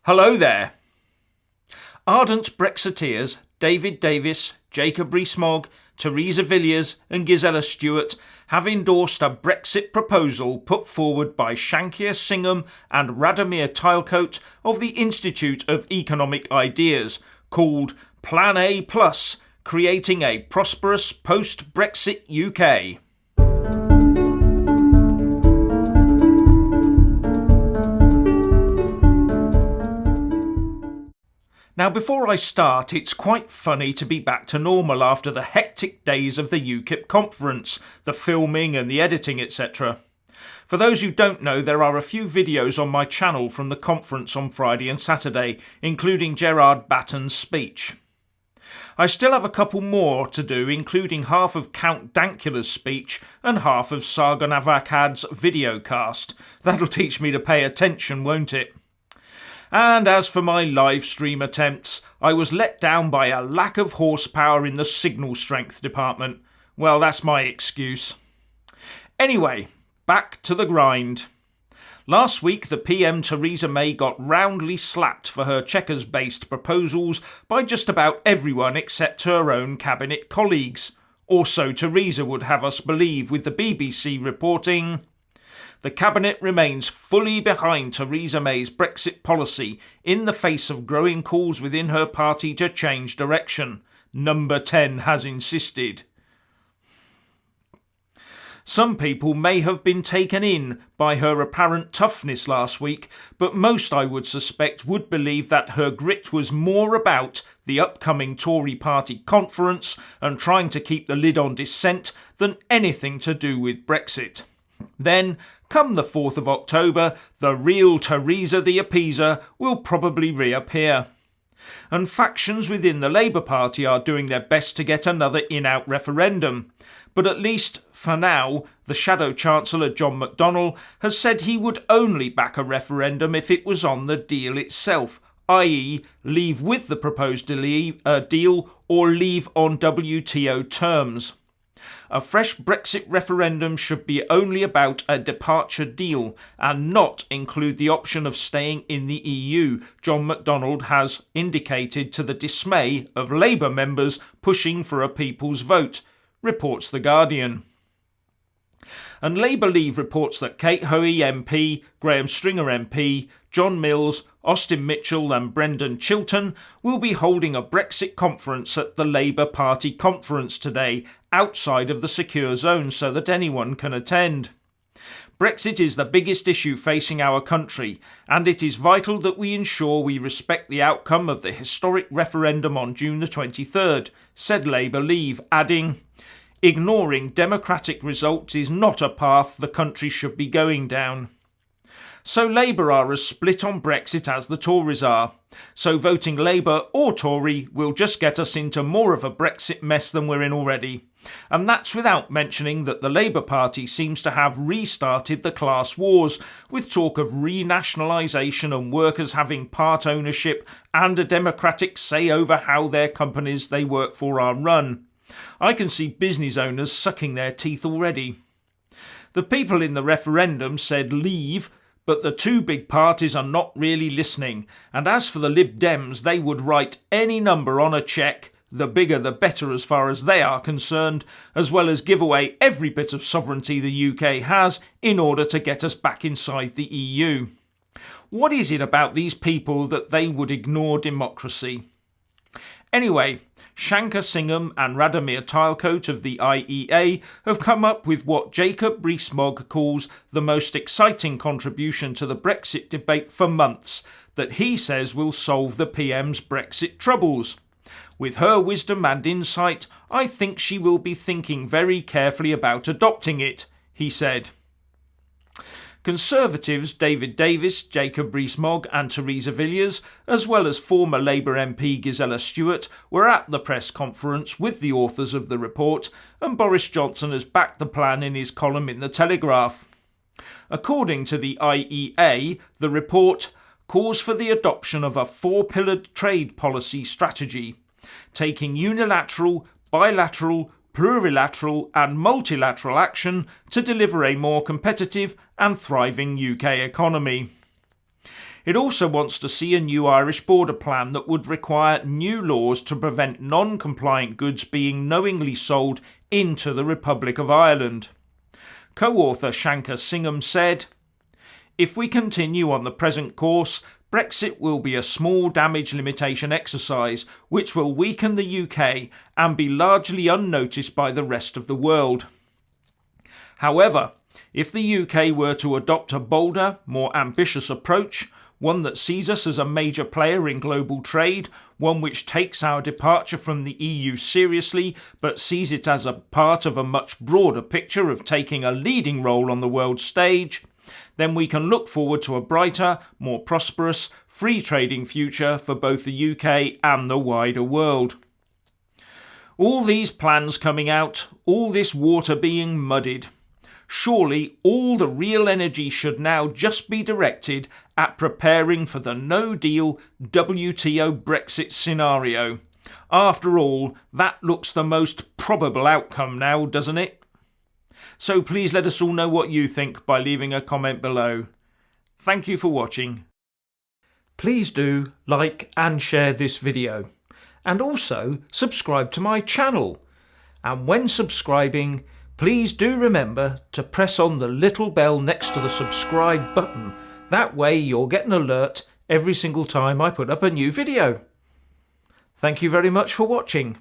Hello there. Ardent Brexiteers David Davis, Rees-Mogg, Theresa Villiers and Gisela Stuart have endorsed a Brexit proposal put forward by Shankier Singham and Radomir Tylecote of the Institute of Economic Ideas, called Plan A+, Creating a Prosperous Post-Brexit UK. Now, before I start, it's quite funny to be back to normal after the hectic days of the UKIP conference, the filming and the editing, etc. For those who don't know, there are a few videos on my channel from the conference on Friday and Saturday, including Gerard Batten's speech. I still have a couple more to do, including half of Count Dankula's speech and half of Sargon Avakad's videocast. That'll teach me to pay attention, won't it? And as for my live stream attempts, I was let down by a lack of horsepower in the signal strength department. Well, that's my excuse. Anyway, back to the grind. Last week, the PM Theresa May got roundly slapped for her Chequers-based proposals by just about everyone except her own cabinet colleagues. Or so Theresa would have us believe, with the BBC reporting, "The Cabinet remains fully behind Theresa May's Brexit policy in the face of growing calls within her party to change direction. Number 10 has insisted." Some people may have been taken in by her apparent toughness last week, but most, I would suspect, would believe that her grit was more about the upcoming Tory party conference and trying to keep the lid on dissent than anything to do with Brexit. Then, come the 4th of October, the real Theresa the Appeaser will probably reappear. And factions within the Labour Party are doing their best to get another in-out referendum. But at least, for now, the Shadow Chancellor John McDonnell has said he would only back a referendum if it was on the deal itself, i.e. leave with the proposed deal or leave on WTO terms. A fresh Brexit referendum should be only about a departure deal and not include the option of staying in the EU, John McDonnell has indicated, to the dismay of Labour members pushing for a people's vote, reports The Guardian. And Labour Leave reports that Kate Hoey MP, Graham Stringer MP, John Mills, Austin Mitchell and Brendan Chilton will be holding a Brexit conference at the Labour Party conference today outside of the secure zone so that anyone can attend. Brexit is the biggest issue facing our country, and it is vital that we ensure we respect the outcome of the historic referendum on June the 23rd, said Labour Leave, adding, "Ignoring democratic results is not a path the country should be going down." So Labour are as split on Brexit as the Tories are. So voting Labour or Tory will just get us into more of a Brexit mess than we're in already. And that's without mentioning that the Labour Party seems to have restarted the class wars, with talk of renationalisation and workers having part ownership and a democratic say over how their companies they work for are run. I can see business owners sucking their teeth already. The people in the referendum said leave, but the two big parties are not really listening, and as for the Lib Dems, they would write any number on a cheque, the bigger the better as far as they are concerned, as well as give away every bit of sovereignty the UK has in order to get us back inside the EU. What is it about these people that they would ignore democracy? Anyway, Shankier Singham and Radomir Tylecote of the IEA have come up with what Rees-Mogg calls the most exciting contribution to the Brexit debate for months, that he says will solve the PM's Brexit troubles. With her wisdom and insight, I think she will be thinking very carefully about adopting it, he said. Conservatives David Davis, Rees-Mogg and Theresa Villiers, as well as former Labour MP Gisela Stuart, were at the press conference with the authors of the report, and Boris Johnson has backed the plan in his column in The Telegraph. According to the IEA, the report calls for the adoption of a four-pillared trade policy strategy, taking unilateral, bilateral, plurilateral and multilateral action to deliver a more competitive and thriving UK economy. It also wants to see a new Irish border plan that would require new laws to prevent non-compliant goods being knowingly sold into the Republic of Ireland. Co-author Shankar Singham said, "If we continue on the present course, Brexit will be a small damage limitation exercise which will weaken the UK and be largely unnoticed by the rest of the world. However, if the UK were to adopt a bolder, more ambitious approach, one that sees us as a major player in global trade, one which takes our departure from the EU seriously but sees it as a part of a much broader picture of taking a leading role on the world stage, then we can look forward to a brighter, more prosperous, free trading future for both the UK and the wider world." All these plans coming out, all this water being muddied. Surely all the real energy should now just be directed at preparing for the no-deal WTO Brexit scenario. After all, that looks the most probable outcome now, doesn't it? So please let us all know what you think by leaving a comment below. Thank you for watching. Please do like and share this video, and also subscribe to my channel. And when subscribing, please do remember to press on the little bell next to the subscribe button. That way you'll get an alert every single time I put up a new video. Thank you very much for watching.